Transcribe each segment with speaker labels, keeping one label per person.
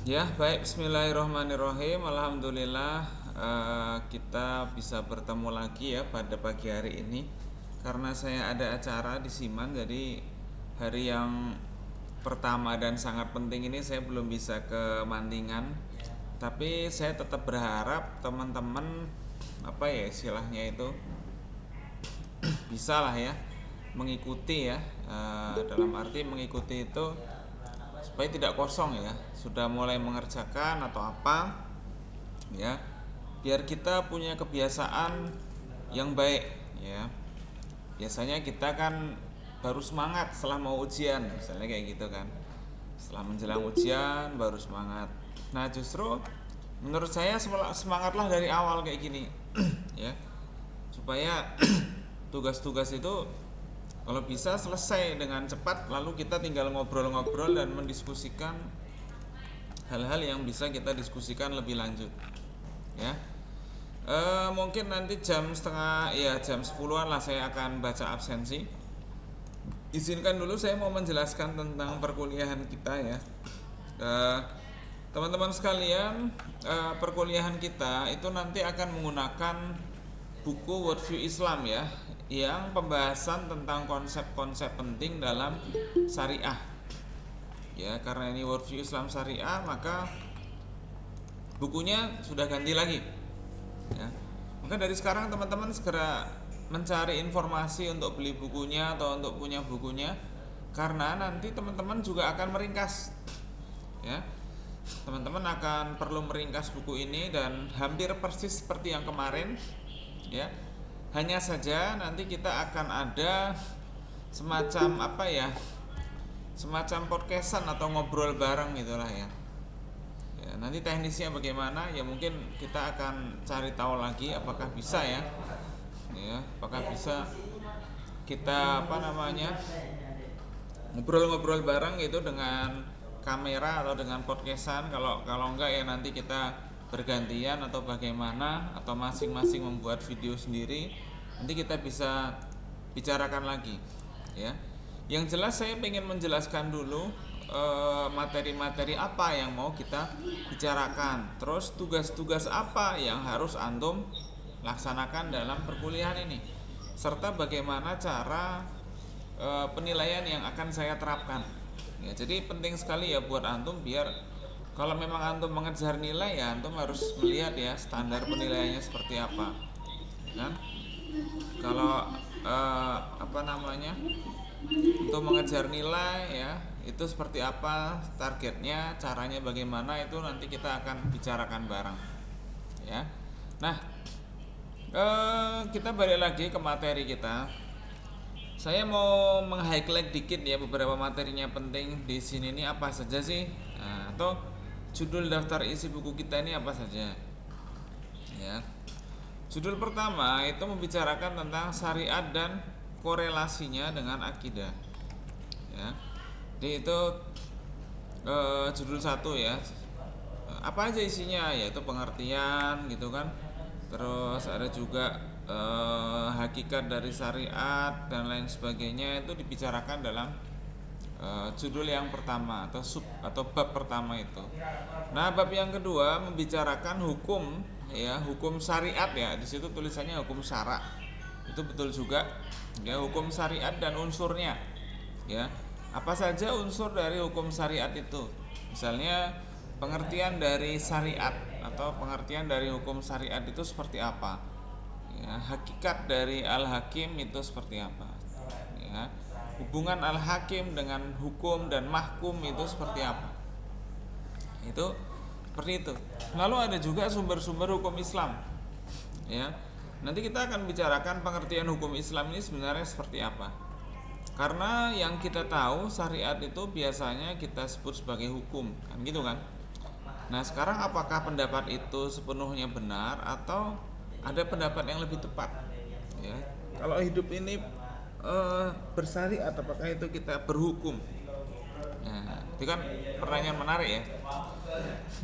Speaker 1: Ya, baik. Bismillahirrahmanirrahim. Alhamdulillah, kita bisa bertemu lagi ya pada pagi hari ini. Karena saya ada acara di Siman, jadi hari yang pertama dan sangat penting ini saya belum bisa ke Mandingan. Tapi saya tetap berharap teman-teman apa ya istilahnya itu bisa lah ya mengikuti ya, dalam arti mengikuti itu supaya tidak kosong ya, sudah mulai mengerjakan atau apa ya, biar kita punya kebiasaan yang baik ya. Biasanya kita kan baru semangat setelah mau ujian misalnya kayak gitu kan, setelah menjelang ujian baru semangat. Nah, justru menurut saya semangatlah dari awal kayak gini ya, supaya tugas-tugas itu kalau bisa selesai dengan cepat, lalu kita tinggal ngobrol-ngobrol dan mendiskusikan hal-hal yang bisa kita diskusikan lebih lanjut ya. Mungkin nanti jam setengah ya jam 10-an lah saya akan baca absensi. Izinkan dulu saya mau menjelaskan tentang perkuliahan kita ya. Teman-teman sekalian, perkuliahan kita itu nanti akan menggunakan buku Worldview Islam ya, yang pembahasan tentang konsep-konsep penting dalam syariah ya. Karena ini Worldview Islam Syariah, maka bukunya sudah ganti lagi ya. Maka dari sekarang teman-teman segera mencari informasi untuk beli bukunya atau untuk punya bukunya, karena nanti teman-teman juga akan meringkas ya. Teman-teman akan perlu meringkas buku ini dan hampir persis seperti yang kemarin ya. Hanya saja nanti kita akan ada semacam apa ya, semacam podcastan atau ngobrol bareng gitulah ya. Ya, nanti teknisnya bagaimana ya, mungkin kita akan cari tahu lagi apakah bisa ya. Ya, apakah bisa kita apa namanya ngobrol-ngobrol bareng itu dengan kamera atau dengan podcastan. Kalau enggak ya nanti kita bergantian atau bagaimana, atau masing-masing membuat video sendiri. Nanti kita bisa bicarakan lagi ya. Yang jelas saya ingin menjelaskan dulu materi-materi apa yang mau kita bicarakan, terus tugas-tugas apa yang harus antum laksanakan dalam perkuliahan ini, serta bagaimana cara penilaian yang akan saya terapkan ya. Jadi penting sekali ya buat antum, biar kalau memang antum mengejar nilai ya antum harus melihat ya standar penilaiannya seperti apa kan. Kalau apa namanya, untuk mengejar nilai ya itu seperti apa targetnya, caranya bagaimana, itu nanti kita akan bicarakan bareng ya. Nah, kita balik lagi ke materi kita. Saya mau meng-highlight dikit ya beberapa materinya penting di sini nih apa saja sih, atau judul daftar isi buku kita ini apa saja ya. Judul pertama itu membicarakan tentang syariat dan korelasinya dengan akidah ya. Jadi itu judul satu ya. Apa aja isinya, yaitu pengertian gitu kan. Terus ada juga hakikat dari syariat dan lain sebagainya, itu dibicarakan dalam judul yang pertama atau atau bab pertama itu. Nah, bab yang kedua membicarakan hukum ya, hukum syariat ya. Di situ tulisannya hukum syara. Itu betul juga ya, hukum syariat dan unsurnya ya. Apa saja unsur dari hukum syariat itu? Misalnya pengertian dari syariat atau pengertian dari hukum syariat itu seperti apa? Ya, hakikat dari al-hakim itu seperti apa? Ya, hubungan al-hakim dengan hukum dan mahkum itu seperti apa? Itu seperti itu. Lalu ada juga sumber-sumber hukum Islam. Ya. Nanti kita akan bicarakan pengertian hukum Islam ini sebenarnya seperti apa. Karena yang kita tahu syariat itu biasanya kita sebut sebagai hukum, kan gitu kan? Nah, sekarang apakah pendapat itu sepenuhnya benar atau ada pendapat yang lebih tepat? Ya, kalau hidup ini bersyariat, apakah itu kita berhukum? Nah, itu kan pertanyaan menarik ya.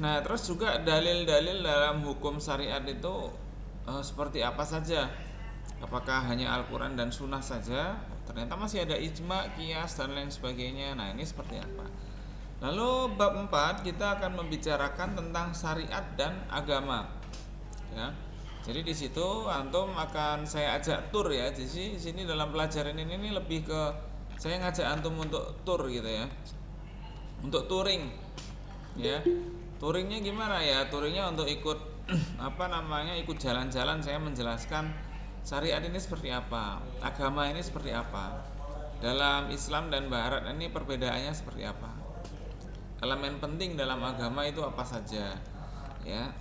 Speaker 1: Nah, terus juga dalil-dalil dalam hukum syariat itu seperti apa saja? Apakah hanya Al-Quran dan Sunnah saja? Ternyata masih ada ijma, qiyas dan lain sebagainya. Nah, ini seperti apa? Lalu bab 4 kita akan membicarakan tentang syariat dan agama. Ya. Jadi di situ antum akan saya ajak tur ya. Jadi sini dalam pelajaran ini lebih ke saya ngajak antum untuk tur gitu ya. Untuk touring. Ya. Touringnya gimana ya? Touringnya untuk ikut ikut jalan-jalan, saya menjelaskan syariat ini seperti apa, agama ini seperti apa. Dalam Islam dan Barat ini perbedaannya seperti apa. Elemen penting dalam agama itu apa saja. Ya.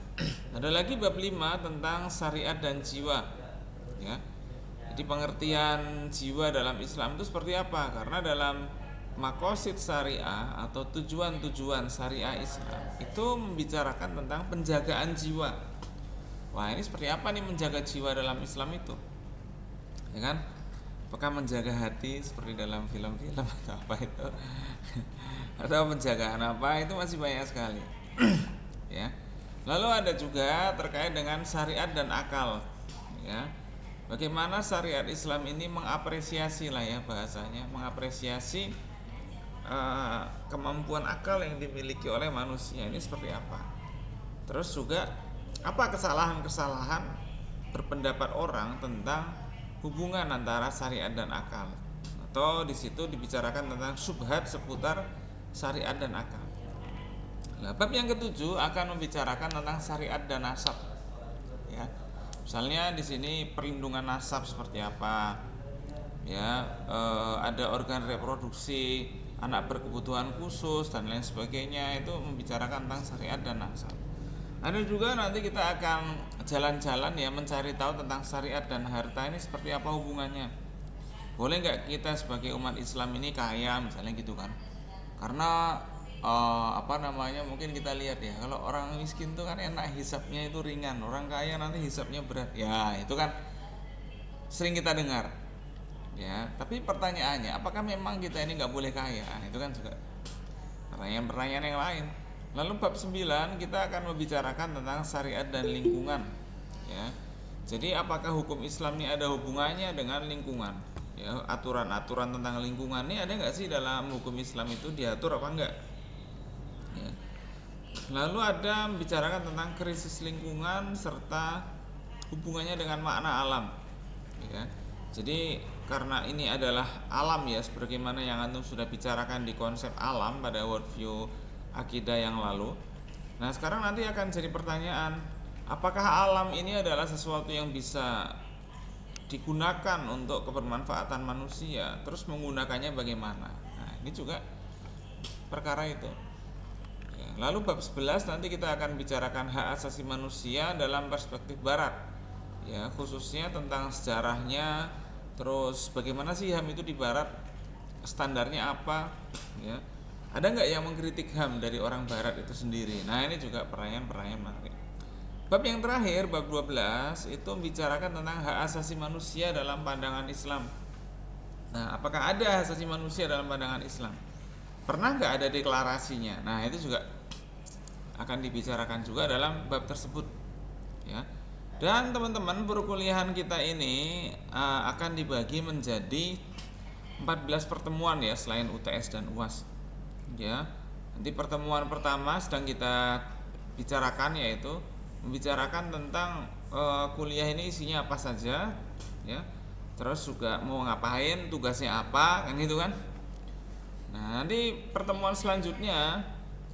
Speaker 1: Ada lagi bab 5 tentang syariat dan jiwa. Ya. Jadi pengertian jiwa dalam Islam itu seperti apa? Karena dalam makosid syariah atau tujuan-tujuan syariah Islam itu membicarakan tentang penjagaan jiwa. Wah, ini seperti apa nih menjaga jiwa dalam Islam itu? Ya kan? Apakah menjaga hati seperti dalam film-film atau apa itu? Atau penjagaan apa? Itu masih banyak sekali. Ya. Lalu ada juga terkait dengan syariat dan akal. Ya. Bagaimana syariat Islam ini mengapresiasi lah ya bahasanya, mengapresiasi kemampuan akal yang dimiliki oleh manusia ini seperti apa. Terus juga apa kesalahan-kesalahan berpendapat orang tentang hubungan antara syariat dan akal. Atau di situ dibicarakan tentang syubhat seputar syariat dan akal. Nah, bab yang ketujuh akan membicarakan tentang syariat dan nasab. Ya. Misalnya di sini perlindungan nasab seperti apa, ya, ada organ reproduksi, anak berkebutuhan khusus dan lain sebagainya, itu membicarakan tentang syariat dan nasab. Ada juga nanti kita akan jalan-jalan ya mencari tahu tentang syariat dan harta ini seperti apa hubungannya. Boleh nggak kita sebagai umat Islam ini kaya misalnya gitu kan? Karena mungkin kita lihat ya, kalau orang miskin tuh kan enak hisapnya itu ringan, orang kaya nanti hisapnya berat ya, itu kan sering kita dengar ya. Tapi pertanyaannya, apakah memang kita ini nggak boleh kaya? Itu kan juga pertanyaan-pertanyaan yang lain. Lalu bab 9 kita akan membicarakan tentang syariat dan lingkungan ya. Jadi apakah hukum Islam ini ada hubungannya dengan lingkungan ya, aturan-aturan tentang lingkungan ini ada nggak sih dalam hukum Islam itu, diatur apa enggak ya. Lalu ada membicarakan tentang krisis lingkungan serta hubungannya dengan makna alam ya. Jadi karena ini adalah alam ya, sebagaimana yang antum sudah bicarakan di konsep alam pada worldview akidah yang lalu. Nah sekarang nanti akan jadi pertanyaan, apakah alam ini adalah sesuatu yang bisa digunakan untuk kebermanfaatan manusia, terus menggunakannya bagaimana? Nah ini juga perkara itu. Lalu bab 11 nanti kita akan bicarakan hak asasi manusia dalam perspektif barat ya, khususnya tentang sejarahnya, terus bagaimana sih HAM itu di barat, standarnya apa ya. Ada nggak yang mengkritik HAM dari orang barat itu sendiri? Nah ini juga pertanyaan-pertanyaan menarik. Bab yang terakhir, bab 12 itu membicarakan tentang hak asasi manusia dalam pandangan Islam. Nah apakah ada hak asasi manusia dalam pandangan Islam? Pernah nggak ada deklarasinya? Nah itu juga akan dibicarakan juga dalam bab tersebut ya. Dan teman-teman, perkuliahan kita ini akan dibagi menjadi 14 pertemuan ya, selain UTS dan UAS ya. Nanti pertemuan pertama sedang kita bicarakan, yaitu membicarakan tentang kuliah ini isinya apa saja ya. Terus juga mau ngapain, tugasnya apa, kan gitu kan. Nah, nanti pertemuan selanjutnya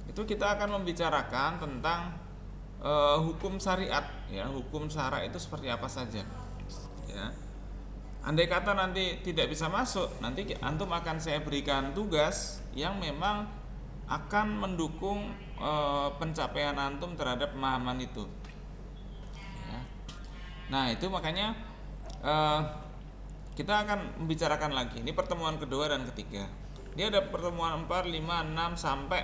Speaker 1: itu kita akan membicarakan tentang hukum syariat ya, hukum syara itu seperti apa saja ya. Andai kata nanti tidak bisa masuk, nanti antum akan saya berikan tugas yang memang akan mendukung pencapaian antum terhadap pemahaman itu ya. Nah itu makanya kita akan membicarakan lagi. Ini pertemuan kedua dan ketiga. Dia ada pertemuan 4, 5, 6 sampai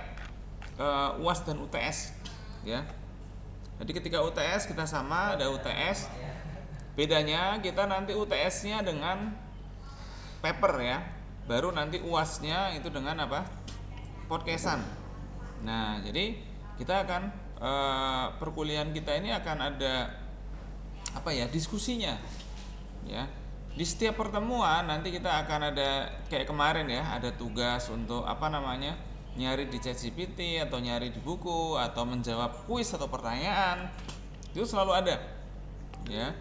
Speaker 1: UAS dan UTS ya. Jadi ketika UTS kita sama, ada UTS. Bedanya kita nanti UTS-nya dengan paper ya. Baru nanti UAS-nya itu dengan apa? Podcastan. Nah, jadi kita akan perkuliahan kita ini akan ada diskusinya ya. Di setiap pertemuan nanti kita akan ada kayak kemarin ya, ada tugas untuk nyari di ChatGPT atau nyari di buku atau menjawab kuis atau pertanyaan, itu selalu ada ya.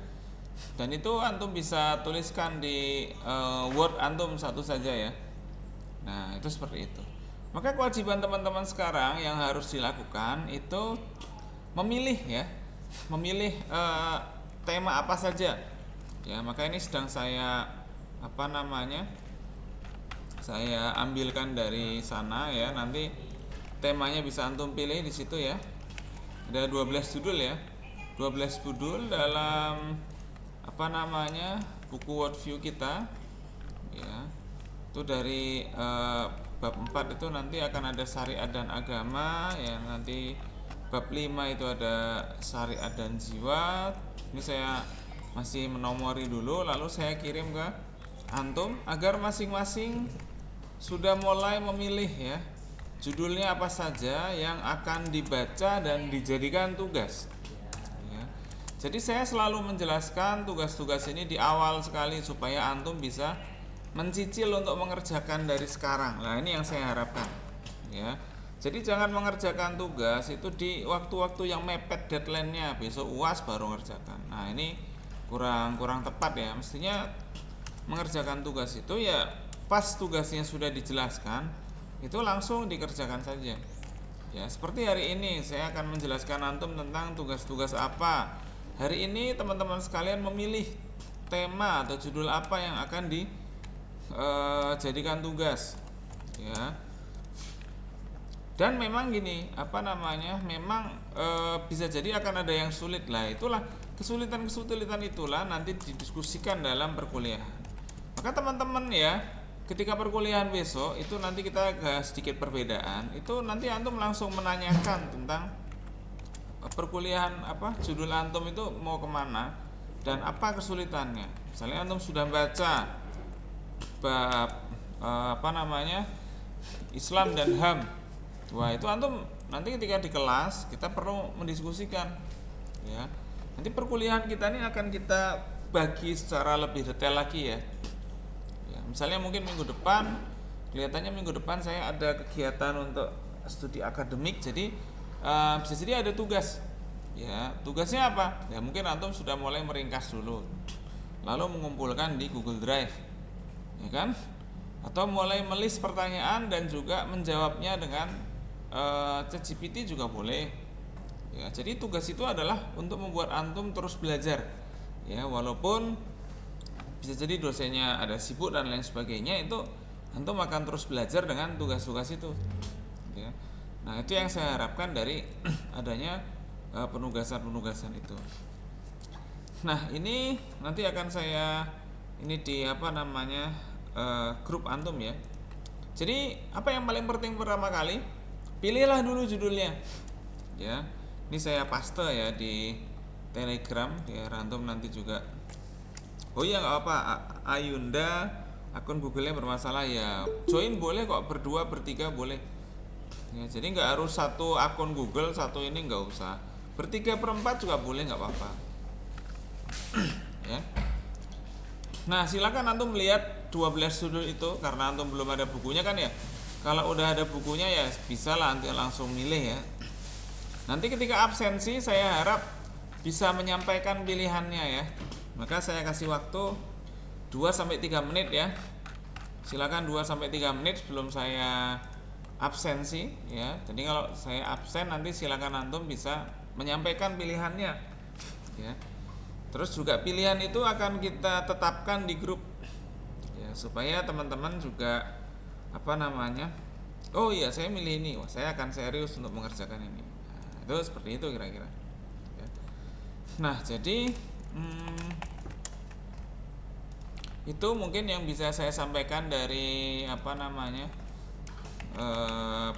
Speaker 1: Dan itu antum bisa tuliskan di Word antum satu saja ya. Nah itu seperti itu. Maka kewajiban teman-teman sekarang yang harus dilakukan itu memilih ya, memilih tema apa saja ya. Maka ini sedang saya saya ambilkan dari sana ya. Nanti temanya bisa antum pilih di situ ya. Ada 12 judul ya. 12 judul dalam buku Worldview kita ya. Itu dari bab 4 itu nanti akan ada syariat dan agama ya. Nanti bab 5 itu ada syariat dan jiwa. Ini saya masih menomori dulu, lalu saya kirim ke antum agar masing-masing sudah mulai memilih ya, judulnya apa saja yang akan dibaca dan dijadikan tugas ya. Jadi saya selalu menjelaskan tugas-tugas ini di awal sekali supaya antum bisa mencicil untuk mengerjakan dari sekarang. Nah ini yang saya harapkan ya. Jadi jangan mengerjakan tugas itu di waktu-waktu yang mepet deadline-nya, besok UAS baru ngerjakan. Nah ini kurang tepat ya. Mestinya mengerjakan tugas itu ya pas tugasnya sudah dijelaskan itu langsung dikerjakan saja ya. Seperti hari ini saya akan menjelaskan antum tentang tugas-tugas apa. Hari ini teman-teman sekalian memilih tema atau judul apa yang akan dijadikan tugas ya. Dan memang gini, memang bisa jadi akan ada yang sulit lah. Itulah kesulitan itulah nanti didiskusikan dalam perkuliahan. Maka teman-teman ya, ketika perkuliahan besok itu nanti kita agak sedikit perbedaan. Itu nanti antum langsung menanyakan tentang perkuliahan judul antum itu mau kemana dan apa kesulitannya. Misalnya antum sudah baca bab Islam dan HAM. Wah itu antum nanti ketika di kelas kita perlu mendiskusikan ya. Nanti perkuliahan kita ini akan kita bagi secara lebih detail lagi ya. Misalnya mungkin kelihatannya minggu depan saya ada kegiatan untuk studi akademik, jadi bisa jadi ada tugas ya. Tugasnya apa ya, mungkin antum sudah mulai meringkas dulu lalu mengumpulkan di Google Drive ya kan, atau mulai melis pertanyaan dan juga menjawabnya dengan ChatGPT juga boleh ya. Jadi tugas itu adalah untuk membuat antum terus belajar ya, walaupun bisa jadi dosennya ada sibuk dan lain sebagainya, itu antum akan terus belajar dengan tugas-tugas itu ya. Nah itu yang saya harapkan dari adanya penugasan itu. Nah ini nanti akan saya ini di grup antum ya. Jadi apa yang paling penting pertama kali, pilihlah dulu judulnya ya. Ini saya paste ya di Telegram biar antum nanti juga. Oh iya nggak apa, Ayunda akun Google-nya bermasalah ya, join boleh kok, berdua bertiga boleh ya. Jadi nggak harus satu akun Google, satu ini nggak usah, bertiga berempat juga boleh, nggak apa-apa ya. Nah silakan antum melihat 12 judul itu karena antum belum ada bukunya kan ya. Kalau udah ada bukunya ya bisa lah nanti langsung milih ya. Nanti ketika absensi saya harap bisa menyampaikan pilihannya ya. Maka saya kasih waktu 2-3 menit ya. Silakan 2-3 menit sebelum saya absensi ya. Jadi kalau saya absen nanti silakan antum bisa menyampaikan pilihannya ya. Terus juga pilihan itu akan kita tetapkan di grup ya, supaya teman-teman juga oh iya saya milih ini, wah saya akan serius untuk mengerjakan ini. Nah, itu seperti itu kira-kira ya. Nah jadi itu mungkin yang bisa saya sampaikan dari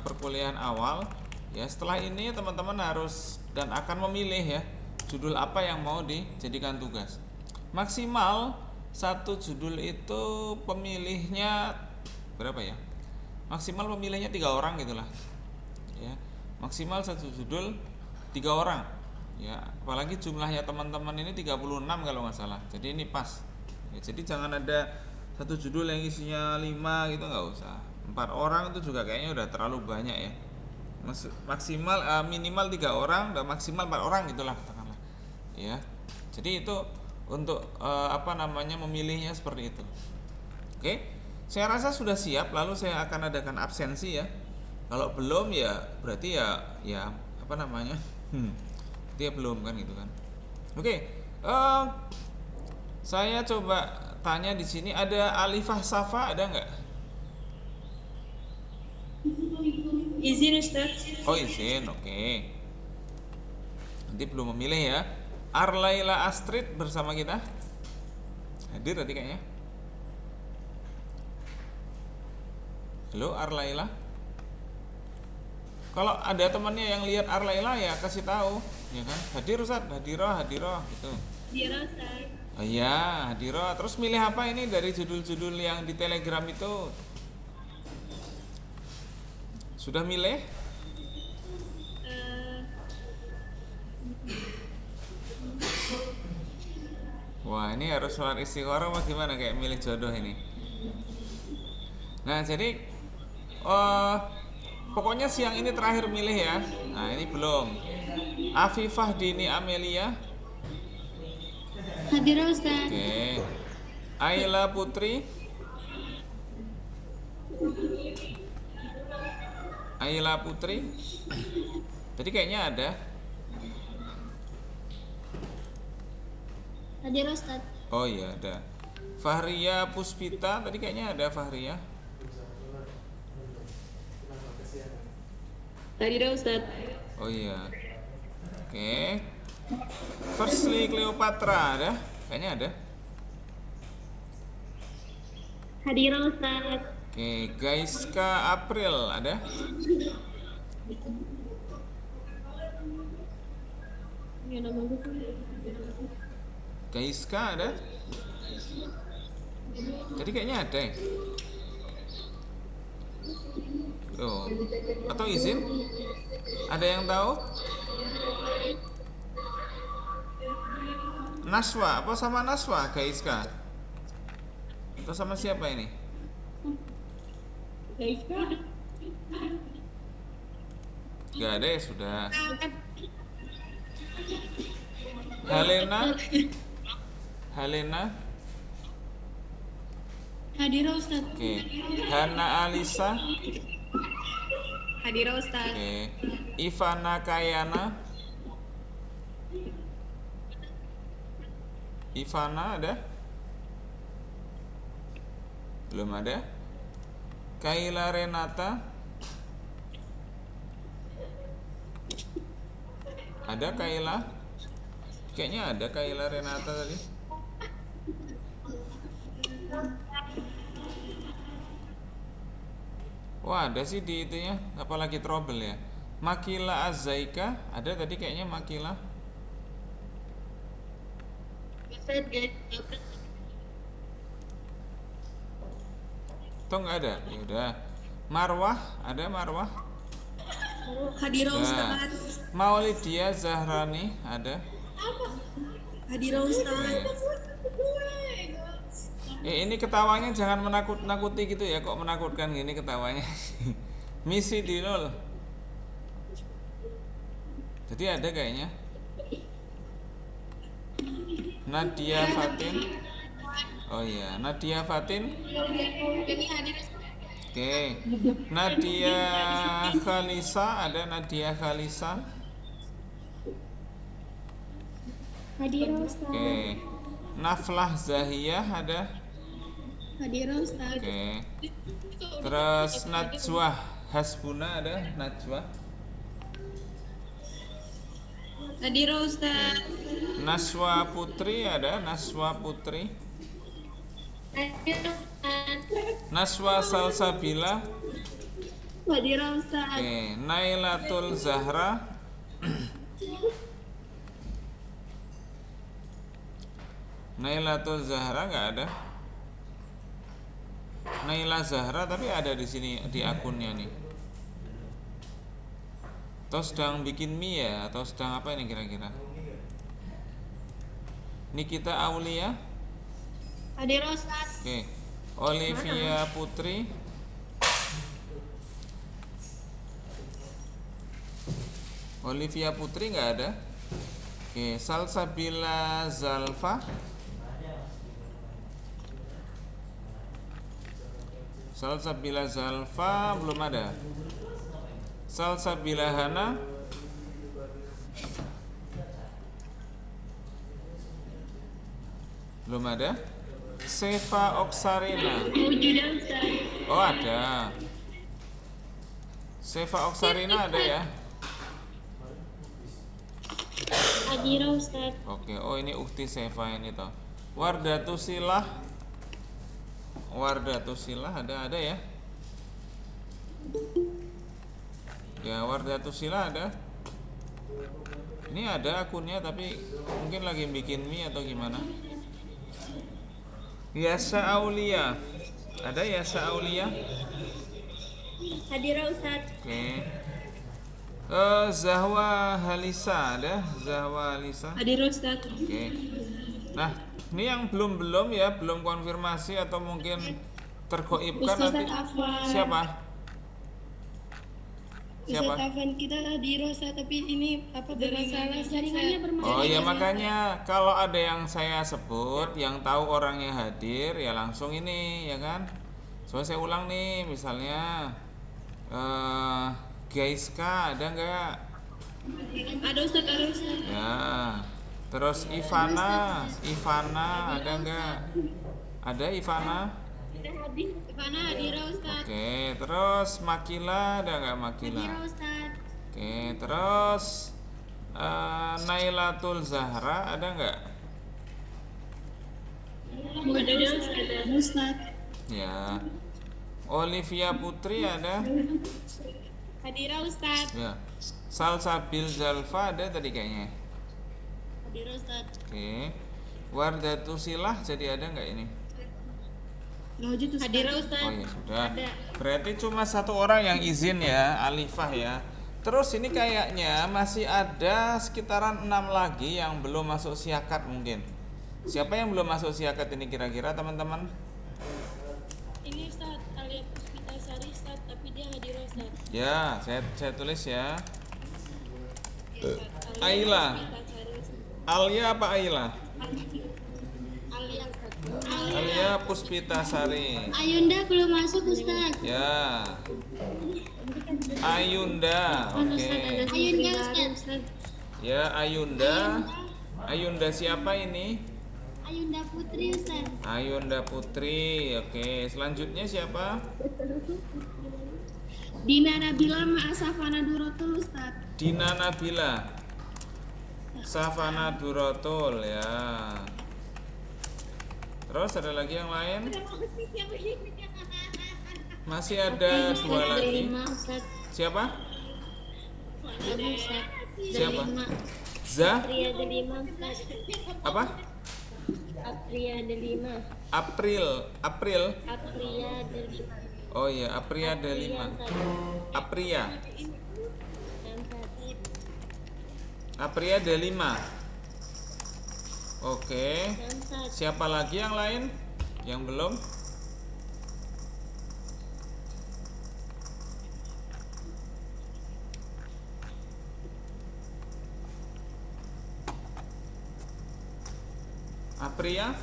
Speaker 1: perkuliahan awal ya. Setelah ini teman-teman harus dan akan memilih ya judul apa yang mau dijadikan tugas. Maksimal satu judul itu pemilihnya berapa ya, maksimal pemilihnya 3 orang gitulah ya. Maksimal satu judul 3 orang ya, apalagi jumlahnya teman-teman ini 36 kalau nggak salah, jadi ini pas ya. Jadi jangan ada satu judul yang isinya 5 gitu, nggak usah, 4 orang itu juga kayaknya udah terlalu banyak ya. Maksimal minimal 3 orang dan maksimal 4 orang gitulah katakanlah. Ya. Jadi itu untuk memilihnya seperti itu. Oke. Saya rasa sudah siap, lalu saya akan adakan absensi ya. Kalau belum ya berarti ya apa namanya? Dia belum kan gitu kan. Oke. Saya coba tanya di sini, ada Alifah Safa ada nggak?
Speaker 2: Izin Ustaz.
Speaker 1: Oh izin, oke. Nanti belum memilih ya. Arlaila Astrid bersama kita. Hadir tadi kayaknya. Halo Arlaila. Kalau ada temannya yang lihat Arlaila ya kasih tahu, ya kan? Hadir Ustaz, hadiroh gitu.
Speaker 2: Hadira Ustaz.
Speaker 1: Oh iya, hadiroh. Terus milih apa ini dari judul-judul yang di Telegram itu? Sudah milih? Wah, ini harus sholat istikharah apa gimana kayak milih jodoh ini? Nah, jadi pokoknya siang ini terakhir milih ya. Nah, ini belum. Afifah Dini Amelia.
Speaker 2: Hadira Ustaz.
Speaker 1: Oke. Ayla Putri. Ayla Putri. Tadi kayaknya ada.
Speaker 2: Hadira Ustaz.
Speaker 1: Oh iya ada. Fahria Puspita. Tadi kayaknya ada Fahria.
Speaker 2: Hadira Ustaz.
Speaker 1: Oh iya. Oke. Firstly Cleopatra ada? Kayaknya ada.
Speaker 2: Hadira Ustaz.
Speaker 1: Oke, Gaiska April ada?
Speaker 2: Ya nama gue.
Speaker 1: Gaiska ada? Jadi kayaknya ada ya? Oh, atau izin? Ada yang tahu? Naswa, apa sama Naswa Gaiska? Atau sama siapa ini?
Speaker 2: Gaiska.
Speaker 1: Gak ada ya sudah. Helena.
Speaker 2: Hadira Ustaz.
Speaker 1: Oke. Hana Alisa.
Speaker 2: Hadira Ustaz.
Speaker 1: Oke. Ivana Kayana. Ivana ada? Belum ada. Kaila Renata. Ada Kaila? Kayaknya ada Kaila Renata tadi. Wah ada sih di itunya, apalagi trouble ya. Makila Azaika ada tadi kayaknya Makila. Tuh nggak ada, ya udah. Marwah ada Marwah.
Speaker 2: Hadira
Speaker 1: Nah,
Speaker 2: Ustaz.
Speaker 1: Maulidia Zahrani ada.
Speaker 2: Hadira Ustaz.
Speaker 1: Ini ketawanya jangan menakut-nakuti gitu ya, kok menakutkan gini ketawanya. Misi di nol. Jadi ada kayaknya. Nadia Fatin. Oh iya, Nadia Fatin. Oke. Nadia Khalisa ada Nadia Khalisa.
Speaker 2: Hadira Ustaz.
Speaker 1: Oke. Naflah Zahiyah ada.
Speaker 2: Hadira Ustaz.
Speaker 1: Oke. Terus Najwa Hasbuna ada Najwa.
Speaker 2: Hadira Ustaz.
Speaker 1: Naswa Putri ada Naswa Putri.
Speaker 2: Hadira Ustaz.
Speaker 1: Naswa Salsabila.
Speaker 2: Hadira Ustaz.
Speaker 1: Oke. Nailatul Zahra. Nailatul Zahra nggak ada. Naila Zahra tapi ada di sini di akunnya nih. Atau sedang bikin mie ya, atau sedang apa ini kira-kira? Nikita Aulia.
Speaker 2: Hadira Ustaz.
Speaker 1: Oke. Olivia Putri. Olivia Putri nggak ada. Oke, Salsabila Zalfa. Salsabila Zalfa belum ada. Salsabila Hana. Belum ada. Seva Oksarina.
Speaker 2: Wujud Ustaz.
Speaker 1: Oh ada. Seva Oksarina ada ya.
Speaker 2: Hadira Ustaz.
Speaker 1: Oke, oh ini Ukti Seva ini toh. Wardatusilah. Wardatusilah ada ya. Ya, Wardatusilah ada. Ini ada akunnya tapi mungkin lagi bikin mie atau gimana. Yasa Aulia. Ada Yasa Aulia?
Speaker 2: Hadira Ustaz.
Speaker 1: Oke. Zahwa Halisa ada? Zahwa Halisa.
Speaker 2: Hadira Ustaz.
Speaker 1: Oke. Nah, ini yang belum ya, belum konfirmasi atau mungkin tergoibkan nanti.
Speaker 2: Afwan.
Speaker 1: Siapa? Siapa?
Speaker 2: Ustaz Afwan kita Hadira Ustaz, tapi ini apa bermasalah jaringannya bermasalah.
Speaker 1: Oh ya, makanya kalau ada yang saya sebut, yang tahu orangnya hadir ya langsung ini ya kan. Soalnya saya ulang nih, misalnya Gaiska ada nggak?
Speaker 2: Ada Ustaz, ada Ustaz.
Speaker 1: Ya. Terus Ivana ada nggak? Ada Ivana?
Speaker 2: Ivana Hadira Ustaz.
Speaker 1: Oke, terus Makila ada nggak Makila?
Speaker 2: Hadira Ustaz.
Speaker 1: Oke, terus Nailatul Zahra ada nggak?
Speaker 2: Ada Ustaz. Ustaz.
Speaker 1: Ya. Olivia Putri ada?
Speaker 2: Hadira Ustaz.
Speaker 1: Ya. Salsabil Zalfa ada tadi kayaknya.
Speaker 2: Hadira Ustaz.
Speaker 1: Oke. Wardatusilah jadi ada nggak ini?
Speaker 2: Hadira Ustaz.
Speaker 1: Oh ya sudah.
Speaker 2: Ada.
Speaker 1: Berarti cuma satu orang yang izin ya, Alifah ya. Terus ini kayaknya masih ada sekitaran 6 lagi yang belum masuk siakat mungkin. Siapa yang belum masuk siakat ini kira-kira teman-teman?
Speaker 2: Ini Ustaz, Alia Puspitasari Ustaz, tapi dia Hadira Ustaz.
Speaker 1: Ya, saya tulis ya.
Speaker 2: Alia
Speaker 1: Aila.
Speaker 2: Puspitasari Ustaz.
Speaker 1: Alia apa Aila?
Speaker 2: Alia Ustaz.
Speaker 1: Alia Puspitasari.
Speaker 2: Ayunda belum masuk Ustaz.
Speaker 1: Ya. Ayunda. Oke.
Speaker 2: Ayunda Ustaz.
Speaker 1: Ya, Ayunda. Ayunda siapa ini?
Speaker 2: Ayunda Putri Ustaz.
Speaker 1: Ayunda Putri. Oke, selanjutnya siapa?
Speaker 2: Dina Nabila Ma'asafana Durotul Ustaz.
Speaker 1: Dina Nabila. Safana Durotul ya. Terus ada lagi yang lain? Masih ada dua lagi.
Speaker 2: Ustaz.
Speaker 1: Siapa?
Speaker 2: Ustaz.
Speaker 1: Siapa? Za?
Speaker 2: Apria Delima Ustaz.
Speaker 1: Apa?
Speaker 2: Apria Delima.
Speaker 1: April.
Speaker 2: Apria Delima.
Speaker 1: Oh iya, Apria Delima. Apria. Apria Delima. Oke. Siapa lagi yang lain? Yang belum? Apria?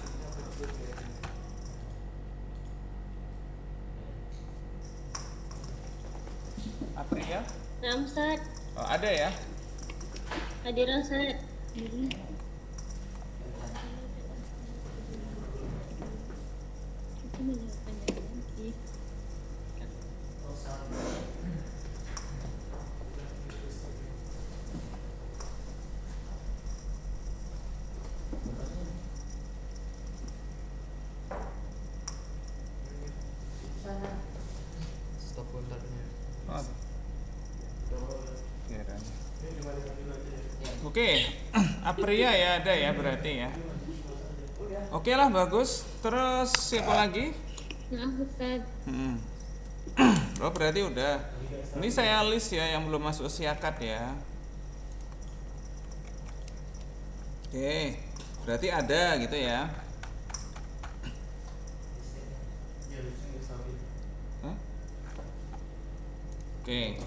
Speaker 1: Apria?
Speaker 2: Ustaz.
Speaker 1: Oh, ada ya?
Speaker 2: Hadira Ustaz.
Speaker 3: Stop kontaknya.
Speaker 1: Oh. Oke, Apria ya ada ya berarti ya. Oke lah bagus. Terus siapa lagi?
Speaker 2: Maaf Ustaz.
Speaker 1: Oh berarti udah. Ini saya list ya yang belum masuk siakat ya. Oke, berarti ada gitu ya. Hah? Oke.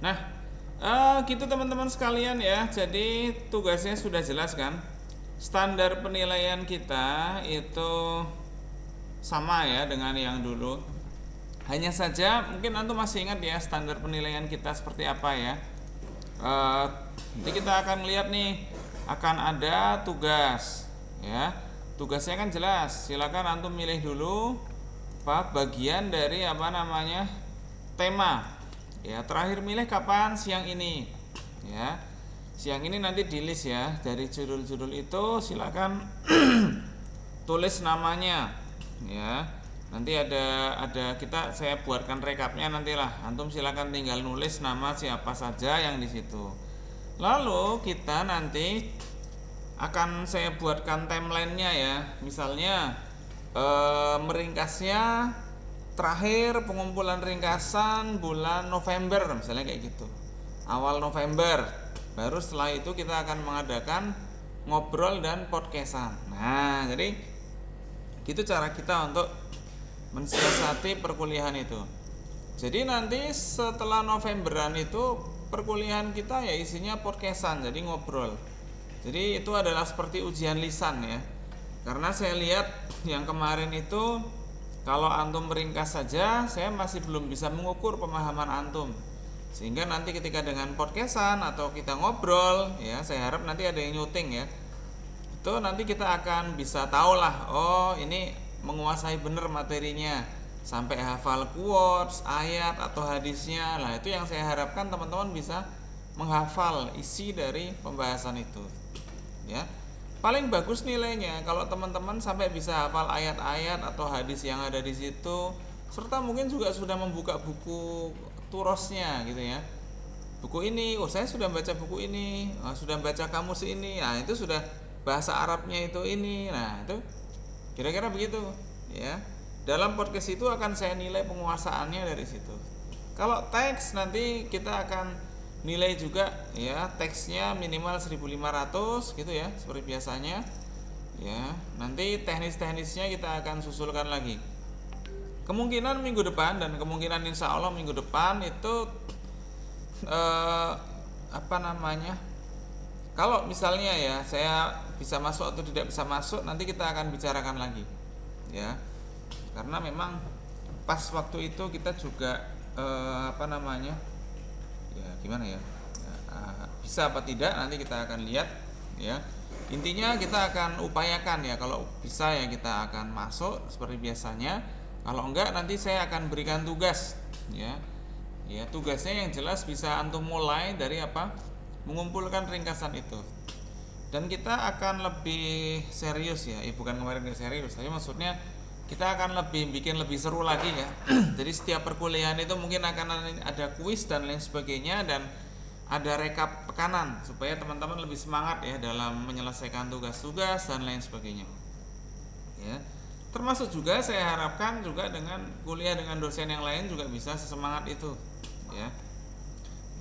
Speaker 1: Nah, Gitu teman-teman sekalian ya. Jadi tugasnya sudah jelas kan. Standar penilaian kita itu sama ya dengan yang dulu. Hanya saja mungkin antum masih ingat ya standar penilaian kita seperti apa ya. Eh, Nanti kita akan lihat nih, akan ada tugas ya. Tugasnya kan jelas. Silakan antum milih dulu apa bagian dari apa namanya tema. Ya, terakhir milih kapan? Siang ini. Ya. Siang ini nanti di list ya. Dari judul-judul itu silakan tulis namanya. Ya. Nanti ada saya buatkan rekapnya nantilah. Antum silakan tinggal nulis nama siapa saja yang di situ. Lalu kita nanti akan saya buatkan timelinenya ya. Misalnya meringkasnya terakhir pengumpulan ringkasan bulan November misalnya kayak gitu, awal November. Baru setelah itu kita akan mengadakan ngobrol dan podcastan. Nah jadi gitu cara kita untuk mensiasati perkuliahan itu. Jadi nanti setelah Novemberan itu perkuliahan kita ya isinya podcastan, jadi ngobrol. Jadi itu adalah seperti ujian lisan ya. Karena saya lihat yang kemarin itu kalau antum meringkas saja, saya masih belum bisa mengukur pemahaman antum. Sehingga nanti ketika dengan podcastan atau kita ngobrol, ya saya harap nanti ada yang nyuting ya. Itu nanti kita akan bisa tahu lah, oh ini menguasai benar materinya, sampai hafal quotes, ayat atau hadisnya. Lah itu yang saya harapkan teman-teman bisa menghafal isi dari pembahasan itu. Ya. Paling bagus nilainya kalau teman-teman sampai bisa hafal ayat-ayat atau hadis yang ada di situ, serta mungkin juga sudah membuka buku turosnya gitu ya. Buku ini, oh saya sudah baca buku ini, sudah baca kamus ini. Nah, itu sudah bahasa Arabnya itu ini. Nah, itu kira-kira begitu ya. Dalam podcast itu akan saya nilai penguasaannya dari situ. Kalau teks nanti kita akan nilai juga ya, teksnya minimal 1500 gitu ya, seperti biasanya ya. Nanti teknis-teknisnya kita akan susulkan lagi. Kemungkinan minggu depan dan kemungkinan insya Allah minggu depan itu apa namanya, kalau misalnya ya saya bisa masuk atau tidak bisa masuk nanti kita akan bicarakan lagi ya. Karena memang pas waktu itu kita juga apa namanya ya gimana ya, bisa apa tidak nanti kita akan lihat ya. Intinya kita akan upayakan ya, kalau bisa ya kita akan masuk seperti biasanya. Kalau enggak nanti saya akan berikan tugas ya. Ya tugasnya yang jelas bisa antum mulai dari apa, mengumpulkan ringkasan itu. Dan kita akan lebih serius ya, bukan kemarin gak serius, tapi maksudnya kita akan bikin lebih seru lagi ya. Jadi setiap perkuliahan itu mungkin akan ada kuis dan lain sebagainya, dan ada rekap pekanan supaya teman-teman lebih semangat ya dalam menyelesaikan tugas-tugas dan lain sebagainya. Ya. Termasuk juga saya harapkan juga dengan kuliah dengan dosen yang lain juga bisa sesemangat itu ya.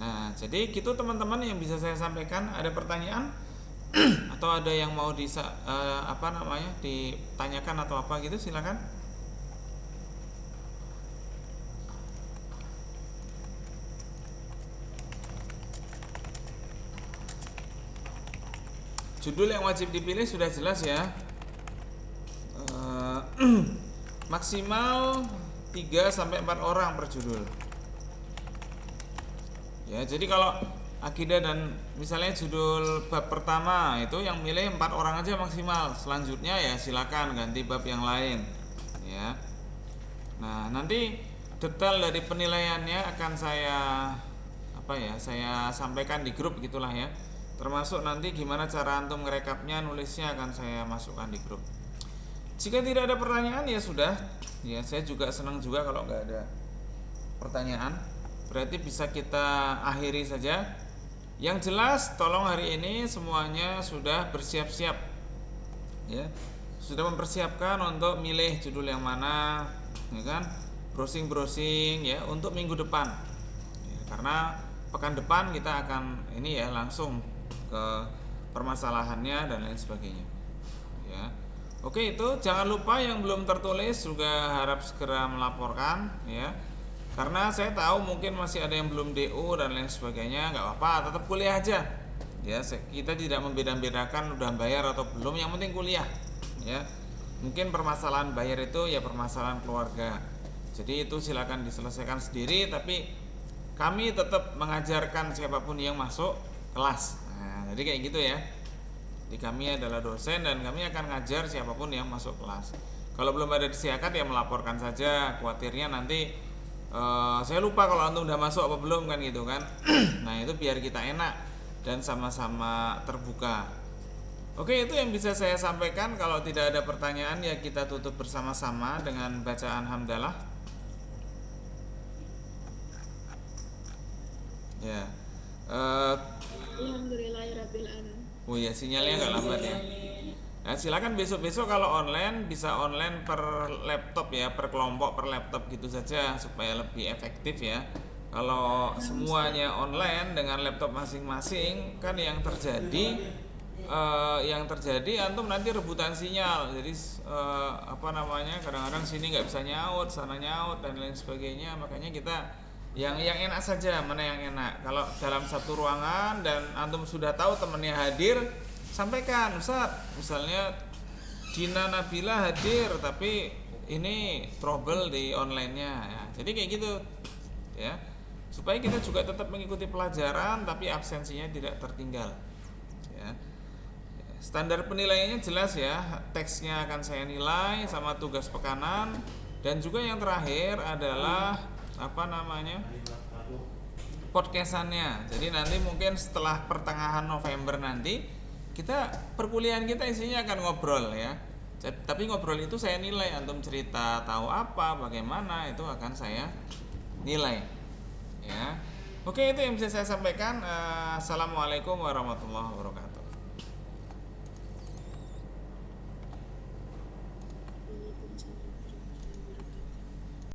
Speaker 1: Nah, jadi gitu teman-teman yang bisa saya sampaikan. Ada pertanyaan atau ada yang mau ditanyakan atau apa gitu, silakan. Judul yang wajib dipilih sudah jelas ya. Maksimal 3 sampai 4 orang per judul. Ya, jadi kalau akidah dan misalnya judul bab pertama itu yang milih 4 orang aja maksimal. Selanjutnya ya silakan ganti bab yang lain. Ya. Nah, nanti detail dari penilaiannya akan saya sampaikan di grup gitulah ya. Termasuk nanti gimana cara antum ngerekapnya, nulisnya akan saya masukkan di grup. Jika tidak ada pertanyaan ya sudah. Ya, saya juga senang juga kalau nggak ada pertanyaan. Berarti bisa kita akhiri saja. Yang jelas tolong hari ini semuanya sudah bersiap-siap ya. Sudah mempersiapkan untuk milih judul yang mana ya kan. Browsing ya untuk minggu depan. Ya, karena pekan depan kita akan ini ya langsung ke permasalahannya dan lain sebagainya. Ya. Oke, itu jangan lupa yang belum tertulis juga harap segera melaporkan ya. Karena saya tahu mungkin masih ada yang belum DO dan lain sebagainya, nggak apa-apa, tetap kuliah aja. Ya, kita tidak membeda-bedakan udah bayar atau belum, yang penting kuliah. Ya, mungkin permasalahan bayar itu ya permasalahan keluarga. Jadi itu silakan diselesaikan sendiri, tapi kami tetap mengajarkan siapapun yang masuk kelas. Nah, jadi kayak gitu ya. Jadi kami adalah dosen dan kami akan ngajar siapapun yang masuk kelas. Kalau belum ada disiakat ya melaporkan saja. Khawatirnya nanti saya lupa kalau antum udah masuk apa belum kan gitu kan. Nah itu biar kita enak dan sama-sama terbuka. Oke, itu yang bisa saya sampaikan. Kalau tidak ada pertanyaan ya kita tutup bersama-sama dengan bacaan hamdalah. Ya.
Speaker 2: Alhamdulillahirabbil alamin.
Speaker 1: Oh ya, sinyalnya agak lambat ya. Nah, silakan besok-besok kalau online bisa online per laptop ya, per kelompok, per laptop gitu saja supaya lebih efektif ya. Kalau semuanya online dengan laptop masing-masing kan yang terjadi antum nanti rebutan sinyal. Jadi kadang-kadang sini nggak bisa nyaut, sana nyaut dan lain sebagainya. Makanya kita yang enak saja, mana yang enak. Kalau dalam satu ruangan dan antum sudah tahu temannya hadir, sampaikan, Ustaz, misalnya Dina Nabila hadir tapi ini trouble di online-nya ya. Jadi kayak gitu ya. Supaya kita juga tetap mengikuti pelajaran tapi absensinya tidak tertinggal. Ya. Standar penilaiannya jelas ya, teksnya akan saya nilai sama tugas pekanan dan juga yang terakhir adalah podcastannya. Jadi nanti mungkin setelah pertengahan November nanti perkuliahan kita isinya akan ngobrol ya. Tapi ngobrol itu saya nilai, antum cerita tahu apa, bagaimana itu akan saya nilai. Ya. Oke, itu yang bisa saya sampaikan. Assalamualaikum warahmatullahi wabarakatuh.
Speaker 2: Waalaikumsalam.